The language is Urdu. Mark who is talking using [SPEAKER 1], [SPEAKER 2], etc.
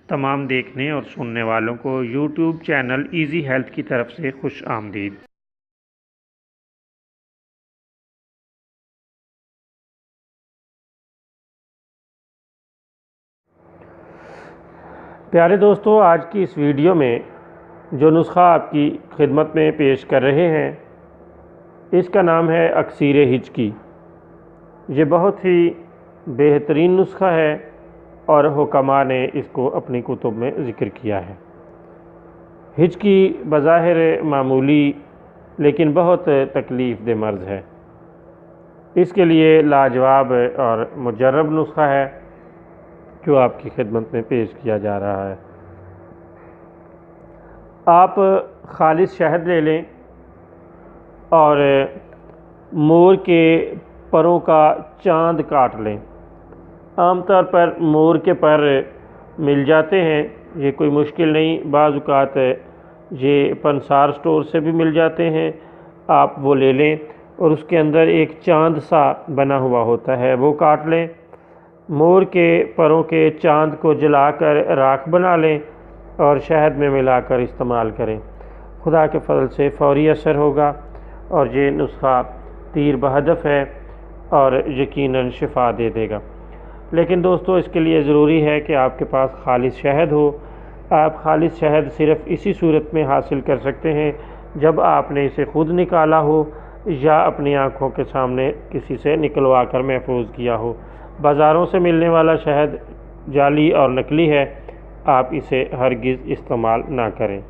[SPEAKER 1] تمام دیکھنے اور سننے والوں کو یوٹیوب چینل ایزی ہیلتھ کی طرف سے خوش آمدید۔ پیارے دوستو، آج کی اس ویڈیو میں جو نسخہ آپ کی خدمت میں پیش کر رہے ہیں اس کا نام ہے اکسیر ہچکی۔ یہ بہت ہی بہترین نسخہ ہے اور حکماء نے اس کو اپنی کتب میں ذکر کیا ہے۔ ہچکی بظاہر معمولی لیکن بہت تکلیف دہ مرض ہے۔ اس کے لیے لاجواب اور مجرب نسخہ ہے جو آپ کی خدمت میں پیش کیا جا رہا ہے۔ آپ خالص شہد لے لیں اور مور کے پروں کا چاند کاٹ لیں۔ عام طور پر مور کے پر مل جاتے ہیں، یہ کوئی مشکل نہیں، بعض اوقات یہ پنسار سٹور سے بھی مل جاتے ہیں۔ آپ وہ لے لیں اور اس کے اندر ایک چاند سا بنا ہوا ہوتا ہے، وہ کاٹ لیں۔ مور کے پروں کے چاند کو جلا کر راکھ بنا لیں اور شہد میں ملا کر استعمال کریں۔ خدا کے فضل سے فوری اثر ہوگا اور یہ نسخہ تیر بہدف ہے اور یقیناً شفا دے دے گا۔ لیکن دوستو، اس کے لیے ضروری ہے کہ آپ کے پاس خالص شہد ہو۔ آپ خالص شہد صرف اسی صورت میں حاصل کر سکتے ہیں جب آپ نے اسے خود نکالا ہو یا اپنی آنکھوں کے سامنے کسی سے نکلوا کر محفوظ کیا ہو۔ بازاروں سے ملنے والا شہد جعلی اور نقلی ہے، آپ اسے ہرگز استعمال نہ کریں۔